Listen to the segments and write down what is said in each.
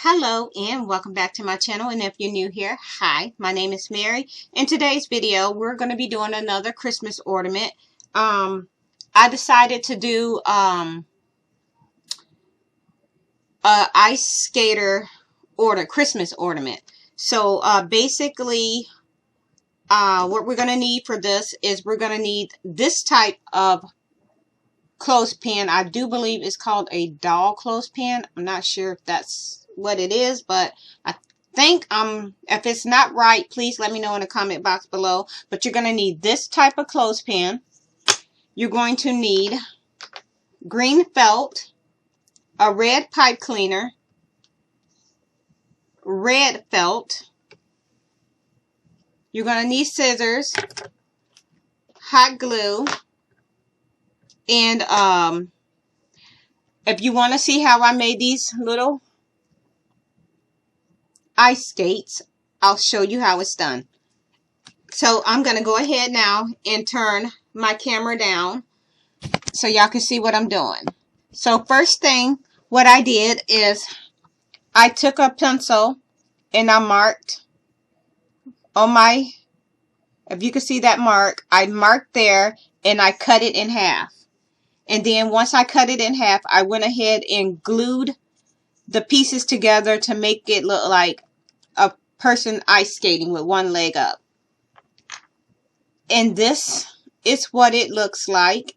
Hello and welcome back to my channel, and if you're new here, hi, my name is Mary. In today's video we're going to be doing another Christmas ornament. I decided to do a ice skater Christmas ornament. So basically what we're going to need for this is we're going to need this type of clothespin. I do believe it's called a doll clothespin. I'm not sure if that's what it is, but I think if it's not right, please let me know in the comment box below. But you're going to need this type of clothespin. You're going to need green felt, a red pipe cleaner, red felt. You're going to need scissors, hot glue, and if you want to see how I made these little ice skates, I'll show you how it's done. So I'm going to go ahead now and turn my camera down so y'all can see what I'm doing. So first thing, what I did is I took a pencil and I marked on my, if you can see that mark, I marked there and I cut it in half. And then once I cut it in half, I went ahead and glued the pieces together to make it look like a person ice skating with one leg up. And this is what it looks like.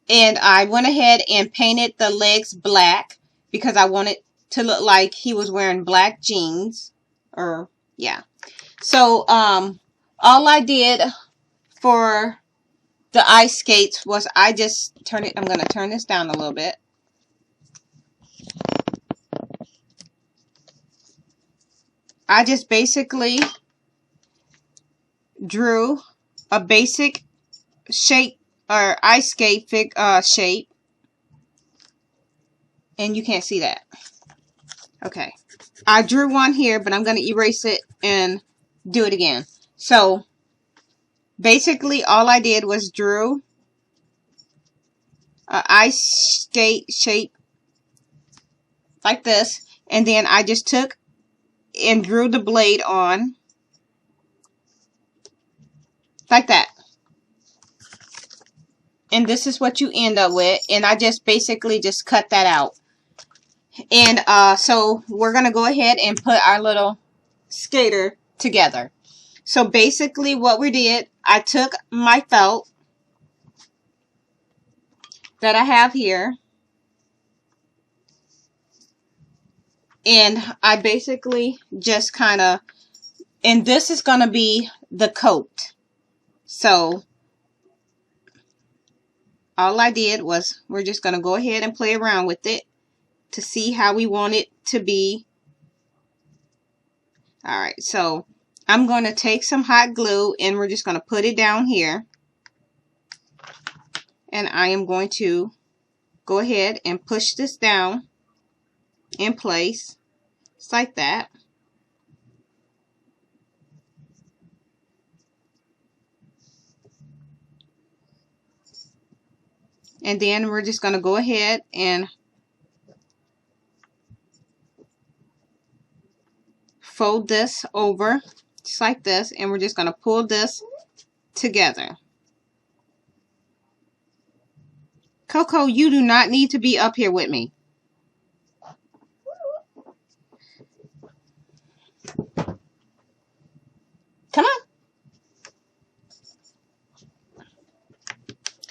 And I went ahead and painted the legs black because I wanted to look like he was wearing black jeans. Or yeah. So all I did for the ice skates was I just turned it. I'm going to turn this down a little bit. I just basically drew a basic shape or ice skate shape, and you can't see that. Okay, I drew one here, but I'm going to erase it and do it again. So basically all I did was drew a ice skate shape like this, and then I just took and drew the blade on like that. And this is what you end up with, and I just basically just cut that out. And so we're going to go ahead and put our little skater together. So basically what we did, I took my felt that I have here, and I basically just kind of, and this is going to be the coat. So all I did was, we're just going to go ahead and play around with it to see how we want it to be. Alright, so I'm going to take some hot glue and we're just going to put it down here. And I am going to go ahead and push this down in place. Just like that. And then we're just going to go ahead and fold this over just like this, and we're just going to pull this together. Coco, you do not need to be up here with me. Come on.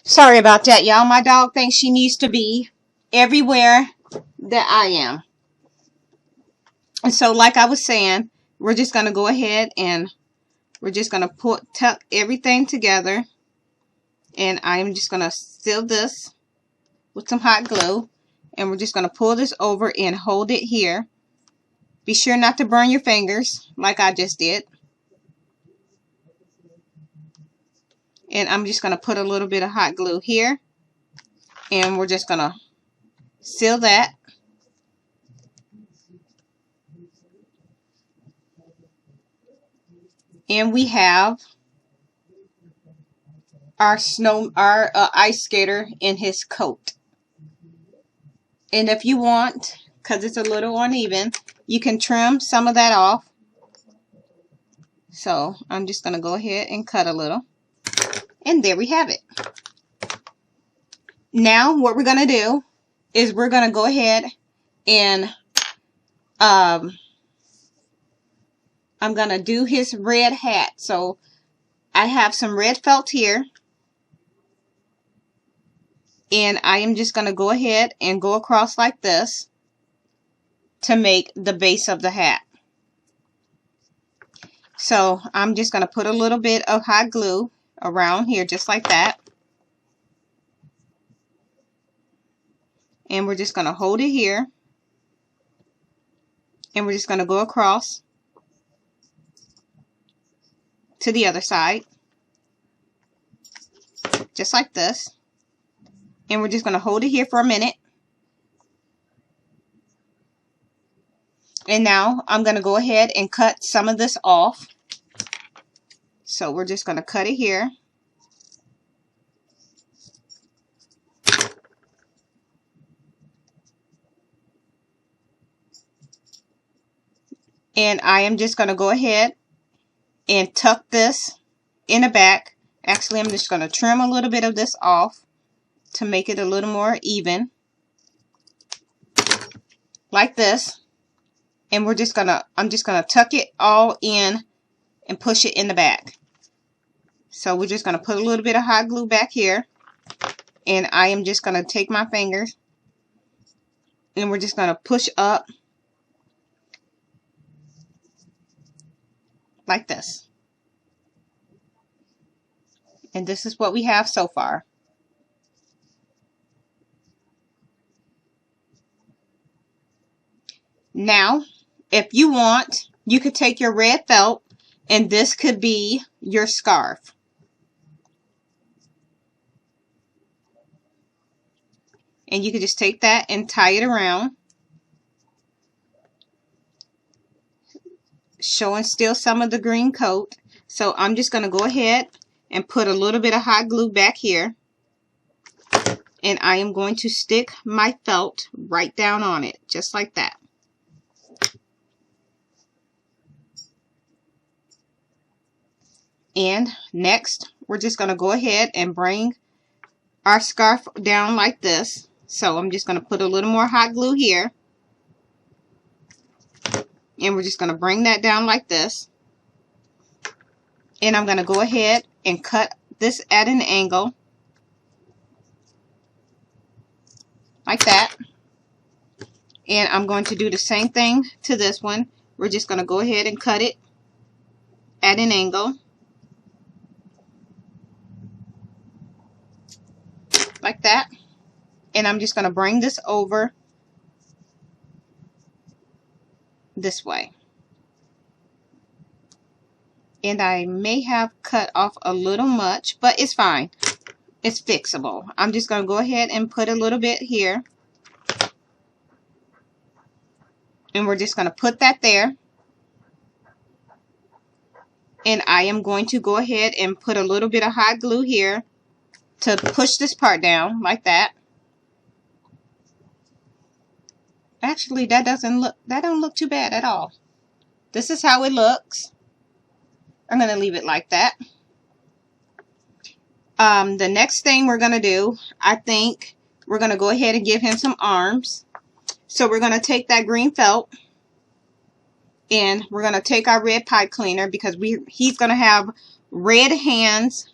Sorry about that, y'all. My dog thinks she needs to be everywhere that I am. And so like I was saying, we're just going to go ahead and we're just going to tuck everything together. And I'm just going to seal this with some hot glue. And we're just going to pull this over and hold it here. Be sure not to burn your fingers like I just did. And I'm just going to put a little bit of hot glue here. And we're just going to seal that. And we have our ice skater in his coat. And if you want, because it's a little uneven, you can trim some of that off. So I'm just going to go ahead and cut a little. And there we have it. Now what we're going to do is we're going to go ahead and I'm going to do his red hat. So I have some red felt here. And I am just going to go ahead and go across like this to make the base of the hat. So I'm just going to put a little bit of hot glue around here just like that. And we're just going to hold it here. And we're just going to go across to the other side. Just like this. And we're just going to hold it here for a minute. And now I'm going to go ahead and cut some of this off. So we're just going to cut it here. And I am just going to go ahead and tuck this in the back. Actually, I'm just going to trim a little bit of this off to make it a little more even. Like this. And I'm just going to tuck it all in and push it in the back. So we're just going to put a little bit of hot glue back here. And I am just going to take my fingers and we're just going to push up like this. And this is what we have so far. Now, if you want, you could take your red felt and this could be your scarf. And you could just take that and tie it around. Showing still some of the green coat. So I'm just going to go ahead and put a little bit of hot glue back here. And I am going to stick my felt right down on it. Just like that. And next, we're just going to go ahead and bring our scarf down like this. So I'm just going to put a little more hot glue here. And we're just going to bring that down like this. And I'm going to go ahead and cut this at an angle. Like that. And I'm going to do the same thing to this one. We're just going to go ahead and cut it at an angle. Like that. And I'm just going to bring this over this way. And I may have cut off a little much, but it's fine. It's fixable. I'm just going to go ahead and put a little bit here. And we're just going to put that there. And I am going to go ahead and put a little bit of hot glue here to push this part down like that. Actually, that don't look too bad at all. This is how it looks. I'm going to leave it like that. The next thing we're going to do, I think we're going to go ahead and give him some arms. So we're going to take that green felt and we're going to take our red pipe cleaner because he's going to have red hands,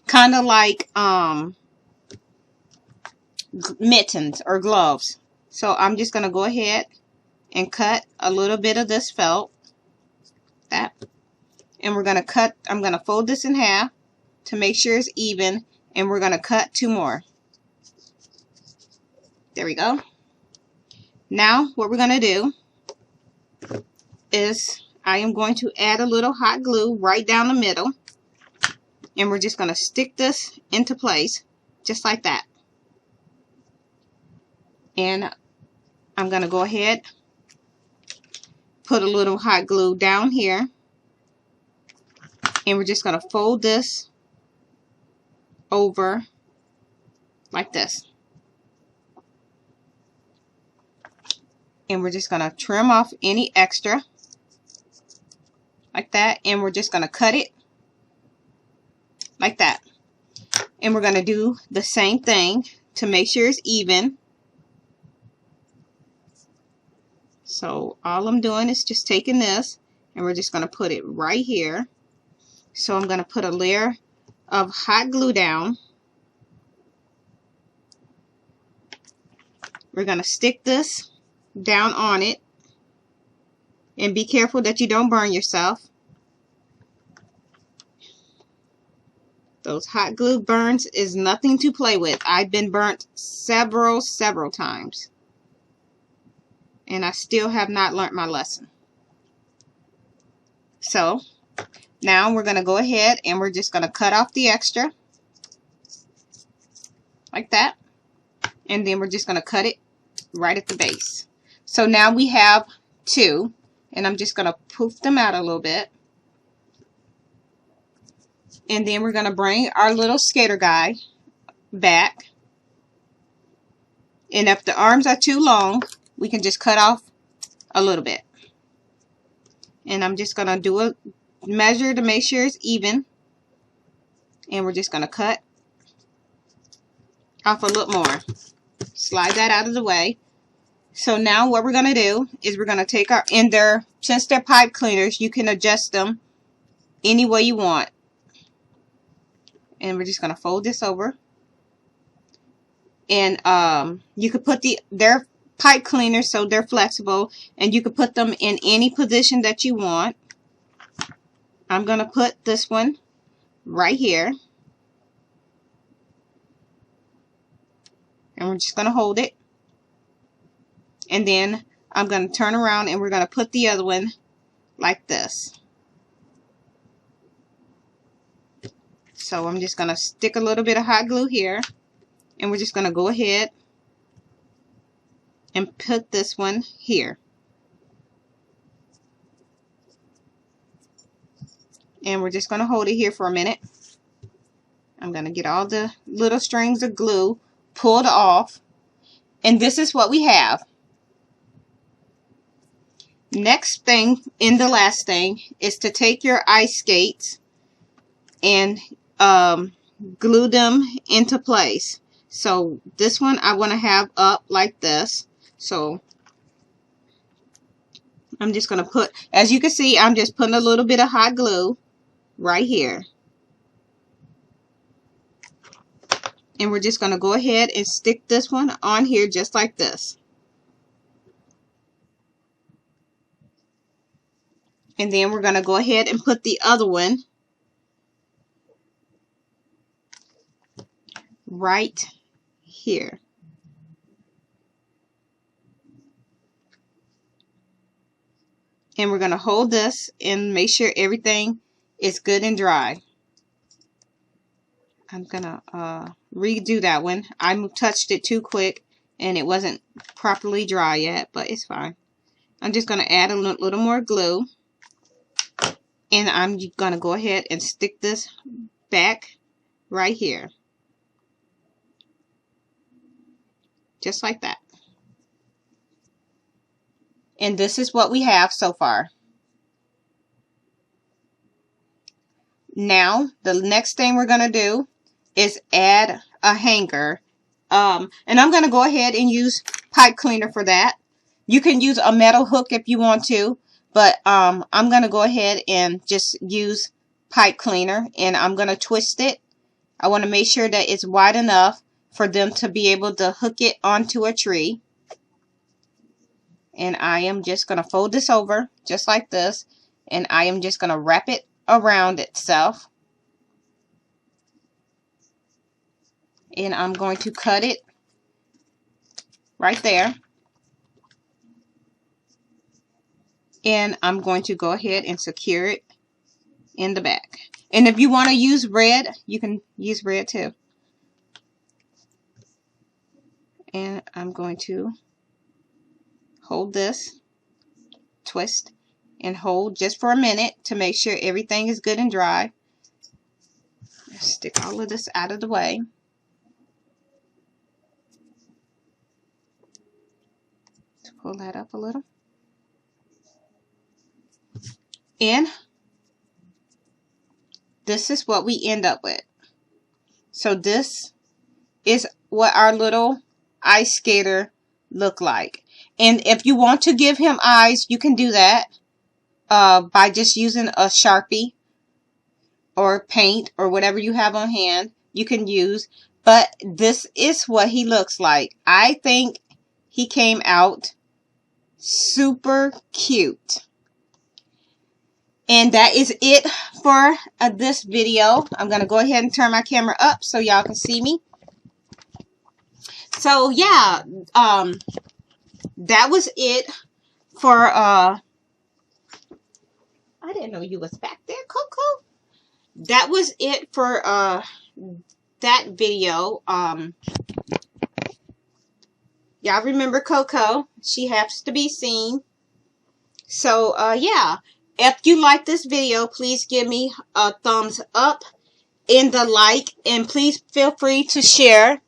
kind of like mittens or gloves. So I'm just going to go ahead and cut a little bit of this felt. That. And we're going to cut, I'm going to fold this in half to make sure it's even. And we're going to cut 2 more. There we go. Now what we're going to do is I am going to add a little hot glue right down the middle. And we're just going to stick this into place just like that. And I'm going to go ahead, put a little hot glue down here. And we're just going to fold this over like this. And we're just going to trim off any extra like that, and we're just going to cut it like that. And we're going to do the same thing to make sure it's even. So all I'm doing is just taking this and we're just going to put it right here. So I'm going to put a layer of hot glue down. We're going to stick this down on it, and be careful that you don't burn yourself. Those hot glue burns is nothing to play with. I've been burnt several times, and I still have not learned my lesson. So now we're going to go ahead and we're just going to cut off the extra like that, and then we're just going to cut it right at the base. So now we have two, and I'm just going to poof them out a little bit. And then we're going to bring our little skater guy back. And if the arms are too long, we can just cut off a little bit. And I'm just going to do a measure to make sure it's even. And we're just going to cut off a little more. Slide that out of the way. So now what we're going to do is we're going to take our, since they're pipe cleaners, you can adjust them any way you want. And we're just going to fold this over. And you could put they're pipe cleaners, so they're flexible, and you could put them in any position that you want. I'm going to put this one right here. And we're just going to hold it. And then I'm going to turn around and we're going to put the other one like this. So I'm just going to stick a little bit of hot glue here. And we're just going to go ahead and put this one here. And we're just going to hold it here for a minute. I'm going to get all the little strings of glue pulled off. And this is what we have. Next thing, and the last thing, is to take your ice skates and glue them into place. So this one I want to have up like this. So I'm just going to put, as you can see, I'm just putting a little bit of hot glue right here. And we're just going to go ahead and stick this one on here just like this. And then we're going to go ahead and put the other one right here. And we're going to hold this and make sure everything is good and dry. I'm going to redo that one. I touched it too quick and it wasn't properly dry yet, but it's fine. I'm just going to add a little more glue. And I'm going to go ahead and stick this back right here. Just like that. And this is what we have so far. Now, the next thing we're going to do is add a hanger. And I'm going to go ahead and use pipe cleaner for that. You can use a metal hook if you want to, but I'm going to go ahead and just use pipe cleaner, and I'm going to twist it. I want to make sure that it's wide enough for them to be able to hook it onto a tree. And I am just going to fold this over just like this, and I am just going to wrap it around itself. And I'm going to cut it right there. And I'm going to go ahead and secure it in the back. And if you want to use red, you can use red too. And I'm going to hold this, twist, and hold just for a minute to make sure everything is good and dry. Stick all of this out of the way. pull that up a little. And this is what we end up with. So this is what our little ice skater look like. And if you want to give him eyes, you can do that by just using a Sharpie or paint or whatever you have on hand. You can use. But this is what he looks like. I think he came out super cute. And that is it for this video. I'm going to go ahead and turn my camera up so y'all can see me. So yeah, that was it for, I didn't know you was back there, Coco. That was it for that video. Y'all remember Coco. She has to be seen. So yeah. If you like this video, please give me a thumbs up in the like, and please feel free to share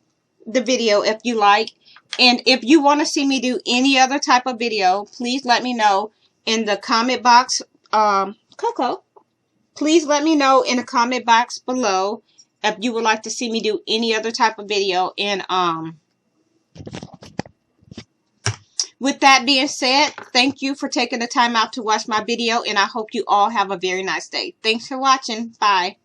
the video if you like. And if you want to see me do any other type of video, please let me know in the comment box. Coco, please let me know in the comment box below if you would like to see me do any other type of video. And with that being said, thank you for taking the time out to watch my video, and I hope you all have a very nice day. Thanks for watching. Bye.